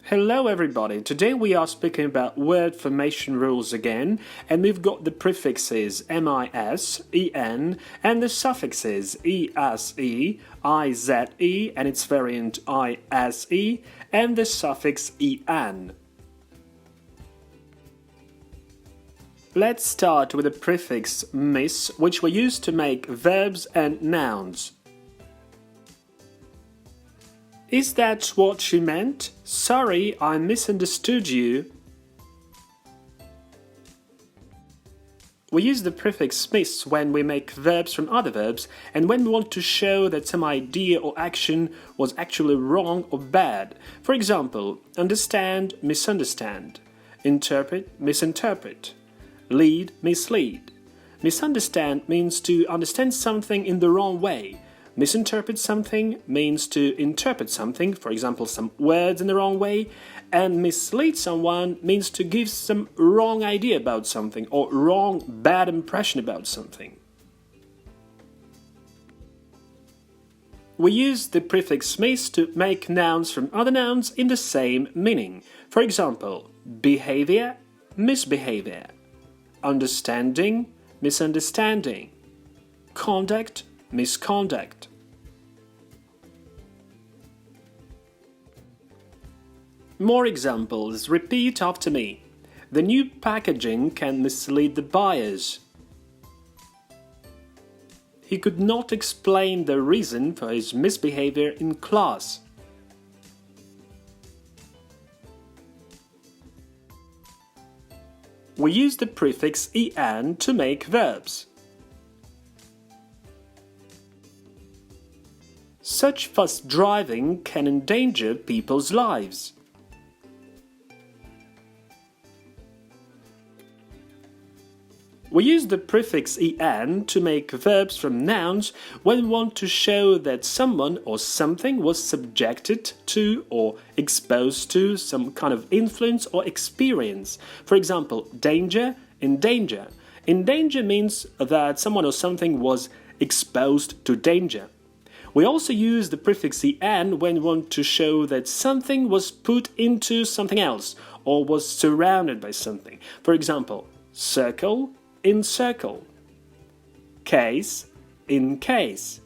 Hello everybody, today we are speaking about word formation rules again, and we've got the prefixes mis, en, and the suffixes ese, ize, and its variant ise, and the suffix en. Let's start with the prefix mis, which we use to make verbs and nouns. Is that what you meant? Sorry, I misunderstood you. We use the prefix mis when we make verbs from other verbs and when we want to show that some idea or action was actually wrong or bad. For example, understand, misunderstand. Interpret, misinterpret. Lead, mislead. Misunderstand means to understand something in the wrong way. Misinterpret something means to interpret something, for example, some words in the wrong way, and mislead someone means to give some wrong idea about something or wrong, bad impression about something. We use the prefix mis to make nouns from other nouns in the same meaning. For example, behavior, misbehavior. Understanding, misunderstanding. Conduct, misconduct. More examples. Repeat after me. The new packaging can mislead the buyers. He could not explain the reason for his misbehavior in class. We use the prefix en to make verbs. Such fast driving can endanger people's lives. We use the prefix en to make verbs from nouns when we want to show that someone or something was subjected to or exposed to some kind of influence or experience. For example, danger, endanger. Endanger means that someone or something was exposed to danger. We also use the prefix en when we want to show that something was put into something else or was surrounded by something. For example, circle, encircle. Case, in case.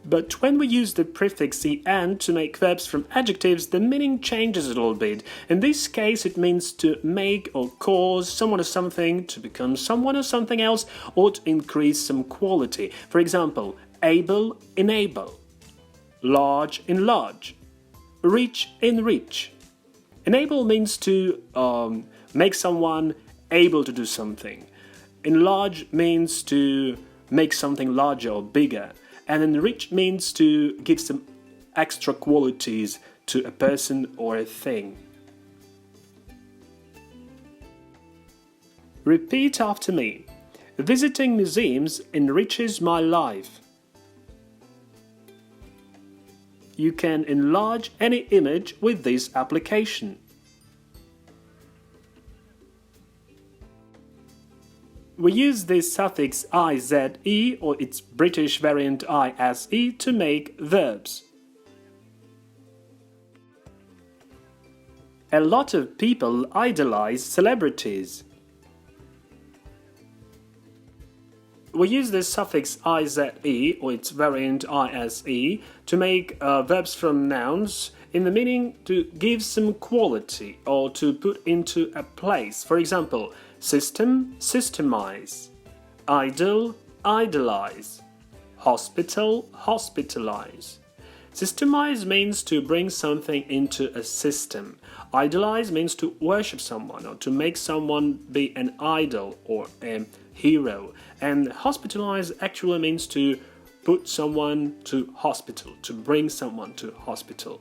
But when we use the prefix en to make verbs from adjectives, the meaning changes a little bit. In this case, it means to make or cause someone or something to become someone or something else, or to increase some quality. For example, able, enable. Large, enlarge. Rich, enrich. Enable means to make someone able to do something. Enlarge means to make something larger or bigger. And enrich means to give some extra qualities to a person or a thing. Repeat after me. Visiting museums enriches my life. You can enlarge any image with this application. We use the suffix ize or its British variant ise to make verbs. A lot of people idolize celebrities. We use the suffix ize or its variant ise to make verbs from nouns in the meaning to give some quality or to put into a place. For example, system, systemize. Idol, idolize. Hospital, hospitalize. Systemize means to bring something into a system. Idolize means to worship someone or to make someone be an idol or a hero. And hospitalize actually means to put someone to hospital, to bring someone to hospital.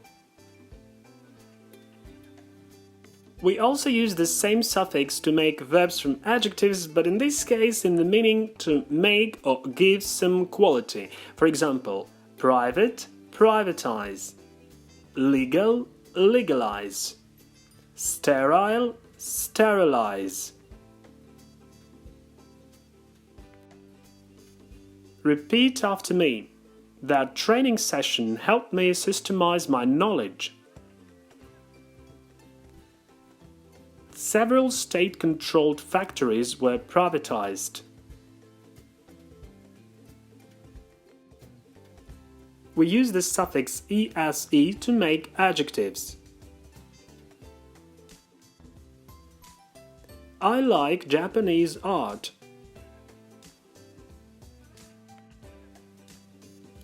We also use the same suffix to make verbs from adjectives, but in this case in the meaning to make or give some quality. For example, private, privatize. Legal, legalize. Sterile, sterilize. Repeat after me. That training session helped me systemize my knowledge. Several state-controlled factories were privatized. We use the suffix ese to make adjectives. I like Japanese art.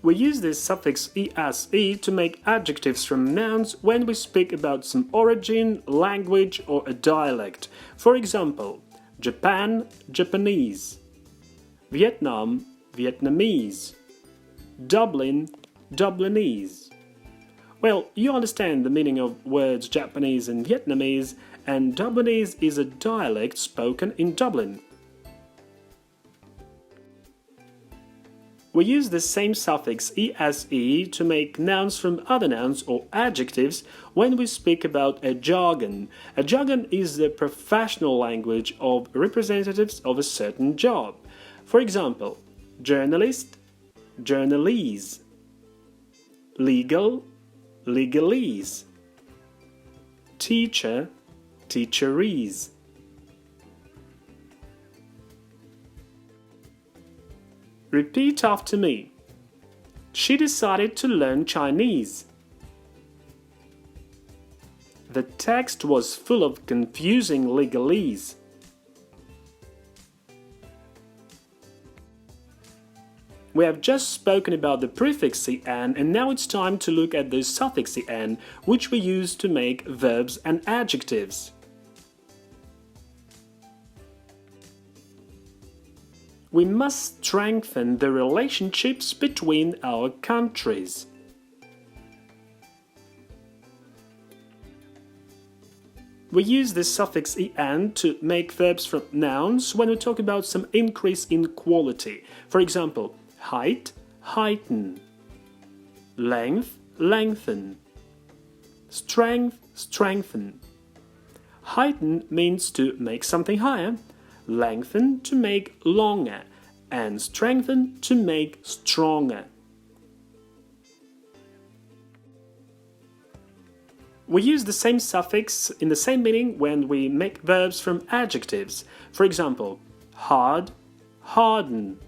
We use this suffix ese to make adjectives from nouns when we speak about some origin, language, or a dialect. For example, Japan, Japanese; Vietnam, Vietnamese; Dublin, Dublinese. Well, you understand the meaning of words Japanese and Vietnamese, and Dublinese is a dialect spoken in Dublin. We use the same suffix ese to make nouns from other nouns or adjectives when we speak about a jargon. A jargon is the professional language of representatives of a certain job. For example, journalist, journalese; legal, legalese; teacher, teacherese. Repeat after me. She decided to learn Chinese. The text was full of confusing legalese. We have just spoken about the prefix en, and now it's time to look at the suffix en, which we use to make verbs and adjectives. We must strengthen the relationships between our countries. We use the suffix en to make verbs from nouns when we talk about some increase in quality. For example, height, heighten; length, lengthen; strength, strengthen. Heighten means to make something higher, lengthen to make longer, and strengthen to make stronger. We use the same suffix in the same meaning when we make verbs from adjectives. For example, hard, harden;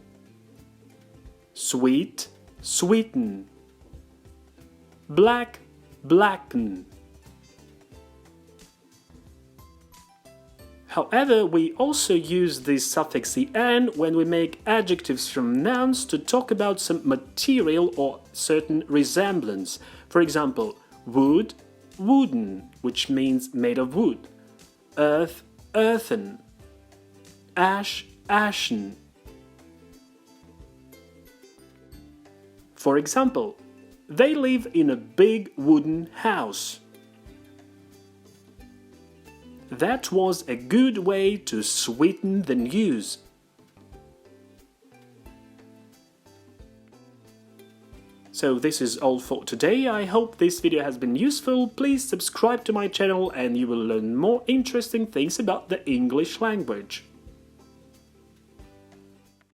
sweet, sweeten; black, blacken. However, we also use this suffix en when we make adjectives from nouns to talk about some material or certain resemblance. For example, wood, wooden, which means made of wood; earth, earthen; ash, ashen. For example, they live in a big wooden house. That was a good way to sweeten the news. So this is all for today. I hope this video has been useful. Please subscribe to my channel and you will learn more interesting things about the English language.